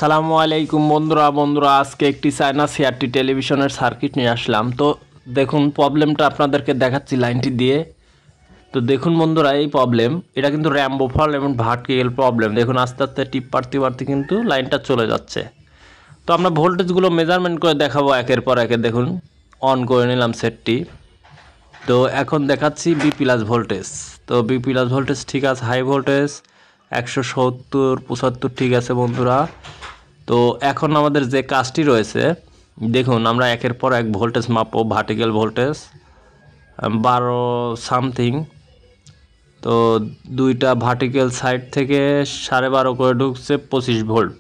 আসসালামু আলাইকুম বন্ধুরা আজকে একটি চায়না সিআরটি টেলিভিশনের সার্কিট নিয়ে আসলাম। তো দেখুন প্রবলেমটা আপনাদেরকে দেখাচ্ছি লাইনটি দিয়ে। তো দেখুন বন্ধুরা, এই প্রবলেম এটা কিন্তু র্যাম্বো ফল এবং ভার্টিক্যাল প্রবলেম। দেখুন আস্তে আস্তে টিপ পারতে কিন্তু লাইনটা চলে যাচ্ছে। তো আমরা ভোল্টেজগুলো মেজারমেন্ট করে দেখাবো একের পর একে। দেখুন অন করে নিলাম সেটটি। তো এখন দেখাচ্ছি বি প্লাস ভোল্টেজ। তো বি প্লাস ভোল্টেজ ঠিক আছে, হাই ভোল্টেজ 170-75 ঠিক আছে বন্ধুরা। তো এখন আমাদের যে কাজটি রয়েছে, দেখুন আমরা একের পর এক ভোল্টেজ মাপবো। Vertical voltage 12 something. তো দুইটা ভার্টিক্যাল সাইড থেকে 12.5 করে ঢুকছে 25 ভোল্ট।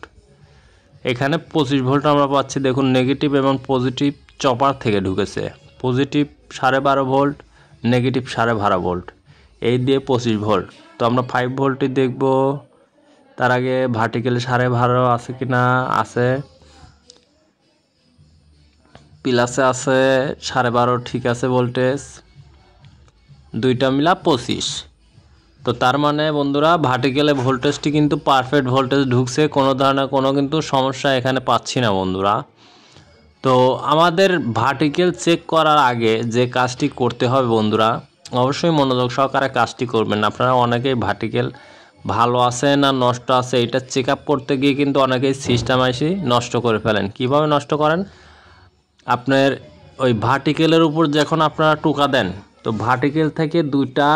এখানে 25 ভোল্ট আমরা পাচ্ছি। দেখুন নেগেটিভ এবং পজিটিভ চপার থেকে ঢুকেছে। পজিটিভ 12.5 ভোল্ট, নেগেটিভ 12.5 ভোল্ট, এই দিয়ে 25 ভোল্ট। তো আমরা 5 ভোল্টই দেখব। তার আগে ভার্টিক্যালে 12.5 আছে কি না, আছে, প্লাসে আছে 12.5 ঠিক আছে ভোল্টেজ, দুইটা মিলা 25। তো তার মানে বন্ধুরা ভার্টিক্যালে ভোল্টেজটি কিন্তু পারফেক্ট ভোল্টেজ ঢুকছে, কোনো ধরনের কোনো কিন্তু সমস্যা এখানে পাচ্ছি না বন্ধুরা। তো আমাদের ভার্টিক্যাল চেক করার আগে যে কাজটি করতে হবে বন্ধুরা, অবশ্যই মনোযোগ সহকারে কাজটি করবেন। আপনারা অনেকেই ভার্টিক্যাল ভালো আছে না নষ্ট আছে এটা চেক আপ করতে গিয়ে কিন্তু অনেকেই সিস্টেম আইসি নষ্ট করে ফেলেন। কিভাবে নষ্ট করেন? আপনার ওই ভার্টিক্যালের উপর যখন আপনারা টোকা দেন, তো ভার্টিক্যাল থেকে দুইটা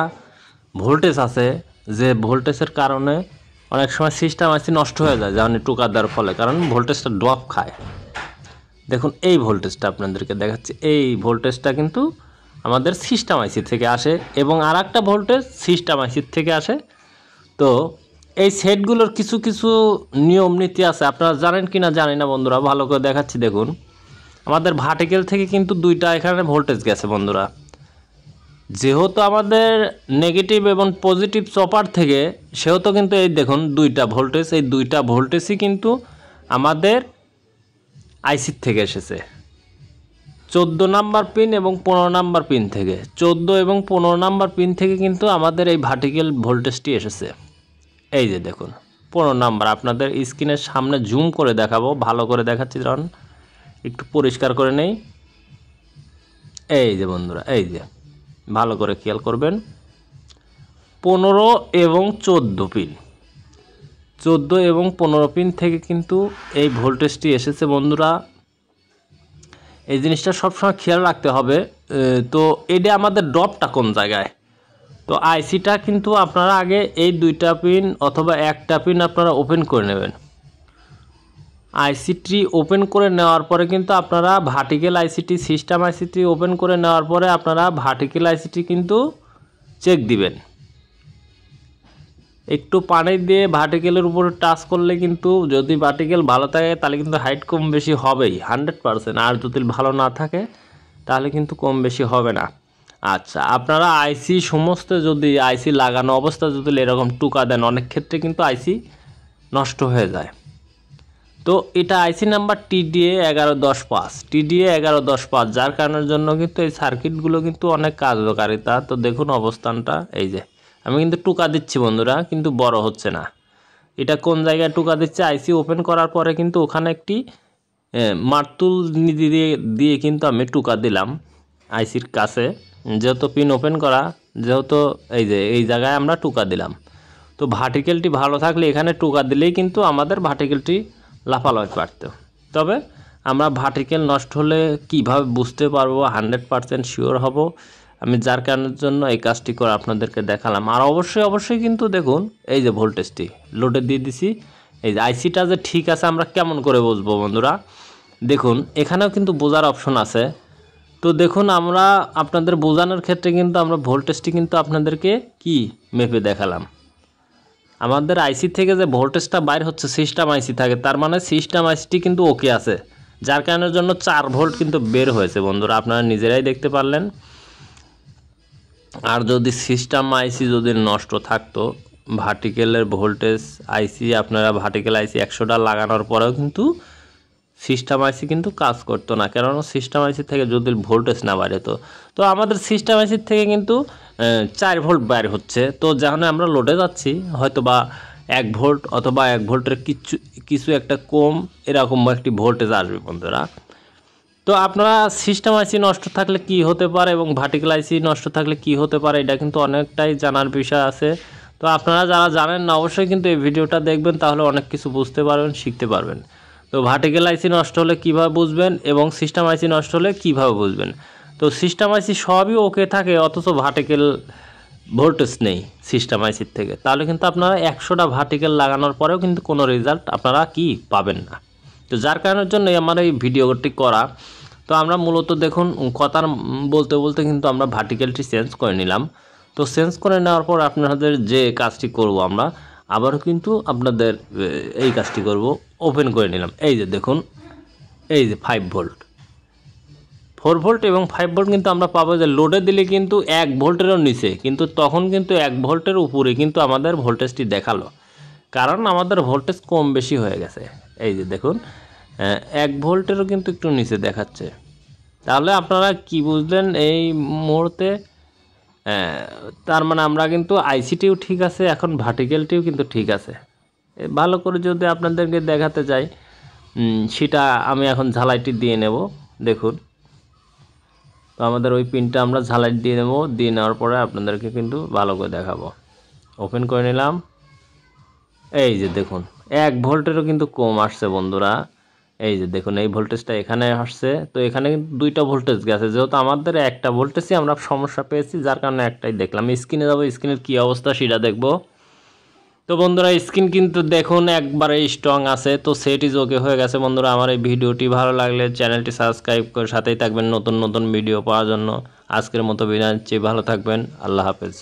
ভোল্টেজ আছে, যে ভোল্টেজের কারণে অনেক সময় সিস্টেম আইসি নষ্ট হয়ে যায় যেমন টোকা দেওয়ার ফলে, কারণ ভোল্টেজটা ড্রপ খায়। দেখুন এই ভোল্টেজটা আপনাদেরকে দেখাচ্ছি, এই ভোল্টেজটা কিন্তু আমাদের সিস্টেম আইসি থেকে আসে এবং আর একটা ভোল্টেজ সিস্টেম আইসির থেকে আসে। তো এই সেটগুলোর কিছু কিছু নিয়ম নীতি আছে, আপনারা জানেন কি না জানি না বন্ধুরা, ভালো করে দেখাচ্ছি। দেখুন আমাদের ভার্টিক্যাল থেকে কিন্তু দুইটা এখানে ভোল্টেজ গেছে বন্ধুরা। যেহেতু আমাদের নেগেটিভ এবং পজিটিভ চপার থেকে, সেহেতু কিন্তু এই দেখুন দুইটা ভোল্টেজ, এই দুইটা ভোল্টেজই কিন্তু আমাদের আইসির থেকে এসেছে 14 নাম্বার পিন এবং 15 নাম্বার পিন থেকে। 14 এবং 15 নাম্বার পিন থেকে কিন্তু আমাদের এই ভার্টিক্যাল ভোল্টেজটি এসেছে। এই যে দেখুন 15 নাম্বার, আপনাদের স্ক্রিনের সামনে জুম করে দেখাবো, ভালো করে দেখাচ্ছি, কারণ একটু পরিষ্কার করে নেই। এই যে বন্ধুরা, এই যে ভালো করে খেয়াল করবেন, 15 এবং 14 পিন, 14 এবং 15 পিন থেকে কিন্তু এই ভোল্টেজটি এসেছে বন্ধুরা। এই জিনিসটা সবসময় খেয়াল রাখতে হবে। তো এটা আমাদের ড্রপটা কোন জায়গায়, তো আইসিটা কিন্তু আপনারা আগে এই দুইটা পিন অথবা একটা পিন আপনারা ওপেন করে নেবেন। আইসিটি ওপেন করে নেওয়ার পরে কিন্তু আপনারা vertical ICT, system ICT open করে নেওয়ার পরে আপনারা ভার্টিক্যাল আইসিটি কিন্তু চেক দিবেন। একটু পানি দিয়ে ভার্টিক্যালের উপরে টাচ করলে কিন্তু যদি ভার্টিক্যাল ভালো থাকে তাহলে কিন্তু হাইট কম বেশি হবেই 100%। আর যদি ভালো না থাকে তাহলে কিন্তু কম বেশি হবে না। আচ্ছা, আপনারা আইসি সমস্ত যদি আইসি লাগানো অবস্থা যদি এরকম টুকা দেন, অনেক ক্ষেত্রে কিন্তু আইসি নষ্ট হয়ে যায়। তো এটা আইসি নাম্বার TDA 11105, TDA 11105, যার কারণের জন্য কিন্তু এই সার্কিটগুলো কিন্তু অনেক কার্যকারিতা। তো দেখুন অবস্থানটা, এই যে আমি কিন্তু টুকা দিচ্ছি বন্ধুরা, কিন্তু বড় হচ্ছে না। এটা কোন জায়গায় টুকা দিচ্ছে? আইসি ওপেন করার পরে কিন্তু ওখানে একটি মারতুল দিয়ে কিন্তু আমি টুকা দিলাম আইসির কাছে, যেহেতু পিন ওপেন করা, যেহেতু এই যে এই জায়গায় আমরা টুকা দিলাম। তো ভার্টিক্যালটি ভালো থাকলে এখানে টুকা দিলেই কিন্তু আমাদের ভার্টিক্যালটি লাফালাফি পারত। তবে আমরা ভার্টিক্যাল নষ্ট হলে কিভাবে বুঝতে পারবো, 100% শিওর হব আমি, যার কারণের জন্য এই কাজটি করে আপনাদেরকে দেখালাম। আর অবশ্যই কিন্তু দেখুন এই যে ভোল্টেজটি লোডে দিয়ে দিছি, এই যে আইসিটা যে ঠিক আছে আমরা কেমন করে বুঝবো বন্ধুরা? দেখুন এখানেও কিন্তু বোঝার অপশন আছে। তো দেখুন আমরা আপনাদের বোঝানোর ক্ষেত্রে কিন্তু আমরা ভোল্টেজটি কিন্তু আপনাদেরকে কি মেপে দেখালাম। আমাদের আইসি থেকে যে ভোল্টেজটা বাইর হচ্ছে সিস্টেম আইসি থাকে, তার মানে সিস্টেম আইসিটি কিন্তু ওকে আছে, যার কারণের জন্য 4 ভোল্ট কিন্তু বের হয়েছে বন্ধুরা, আপনারা নিজেরাই দেখতে পারলেন। আর যদি সিস্টেম আইসি যদি নষ্ট থাকতো, ভার্টিক্যালের ভোল্টেজ আইসি আপনারা ভার্টিক্যাল আইসি 100টা লাগানোর পরেও কিন্তু সিস্টেম আইসি কিন্তু কাজ করতো না, কেননা সিস্টেম আইসি থেকে যদি ভোল্টেজ না বাড়তো। তো আমাদের সিস্টেম আইসির থেকে কিন্তু 4 ভোল্ট বাইর হচ্ছে। তো যখন আমরা লোডে যাচ্ছি হয়তো বা 1 ভোল্ট অথবা 1 ভোল্টের কিছু একটা কম এরকম একটি ভোল্টেজ আসবে বন্ধুরা। তো আপনারা সিস্টেম আইসি নষ্ট থাকলে কি হতে পারে এবং ভার্টিক্যাল আইসি নষ্ট থাকলে কি হতে পারে এটা কিন্তু অনেকটাই জানার বিষয় আছে। তো আপনারা যারা জানেন না অবশ্যই কিন্তু এই ভিডিওটা দেখবেন, তাহলে অনেক কিছু বুঝতে পারবেন, শিখতে পারবেন। তো ভার্টিক্যাল আইসি নষ্ট হলে কিভাবে বুঝবেন এবং সিস্টেম আইসি নষ্ট হলে কিভাবে বুঝবেন। তো সিস্টেম আইসি সবই ওকে থাকে অথচ ভার্টিক্যাল ভোল্টেজ নেই সিস্টেম আইসির থেকে, তাহলে কিন্তু আপনারা 100টা ভার্টিক্যাল লাগানোর পরেও কিন্তু কোনো রেজাল্ট আপনারা কি পাবেন না। তো যার কারণের জন্য আমার এই ভিডিওটি করা। তো আমরা মূলত দেখুন কথা বলতে বলতে কিন্তু আমরা ভার্টিক্যালটি চেঞ্জ করে নিলাম। তো চেঞ্জ করে নেওয়ার পর আপনাদের যে কাজটি করব আমরা আবারও কিন্তু আপনাদের এই কাজটি করব, ওপেন করে নিলাম। এই যে দেখুন, এই যে 5 ভোল্ট, 4 ভোল্ট এবং 5 ভোল্ট কিন্তু আমরা পাবো যে লোডে দিলে কিন্তু 1 ভোল্টেরও নিচে, কিন্তু তখন কিন্তু 1 ভোল্টের উপরে কিন্তু আমাদের ভোল্টেজটি দেখালো, কারণ আমাদের ভোল্টেজ কম বেশি হয়ে গেছে। এই যে দেখুন 1 ভোল্টেরও কিন্তু একটু নিচে দেখাচ্ছে। তাহলে আপনারা কি বুঝলেন এই মুহূর্তে? তার মানে আমরা কিন্তু আইসিটিও ঠিক আছে, এখন ভার্টিক্যালটিও কিন্তু ঠিক আছে। ভালো করে যদি আপনাদেরকে দেখাতে চাই সেটা আমি এখন ঝালাইটি দিয়ে নেব। দেখুন, তো আমাদের ওই পিনটা আমরা ঝালাই দিয়ে নেব, দিয়ে নেওয়ার পরে আপনাদেরকে কিন্তু ভালো করে দেখাবো। ওপেন করে নিলাম। এই যে দেখুন 1 ভোল্টেরও কিন্তু কম আসছে বন্ধুরা। এই যে দেখুন এই ভোল্টেজটা এখানে আসছে, তো এখানে কিন্তু 2টা ভোল্টেজ গেছে, যেহেতু আমাদের একটা ভোল্টেজই আমরা সমস্যা পেয়েছি, যার কারণে একটাই দেখলাম। স্ক্রিনে যাবো, স্ক্রিনের কী অবস্থা সেটা দেখব। তো বন্ধুরা স্ক্রিন কিন্তু দেখুন একবারে স্ট্রং আছে, তো সেট ইজ ওকে হয়ে গেছে বন্ধুরা। আমার এই ভিডিওটি ভালো লাগলে চ্যানেলটি সাবস্ক্রাইব করে সাথেই থাকবেন নতুন নতুন ভিডিও পাওয়ার জন্য। আজকের মতো বিদায় নিচ্ছি, ভালো থাকবেন, আল্লাহ হাফেজ।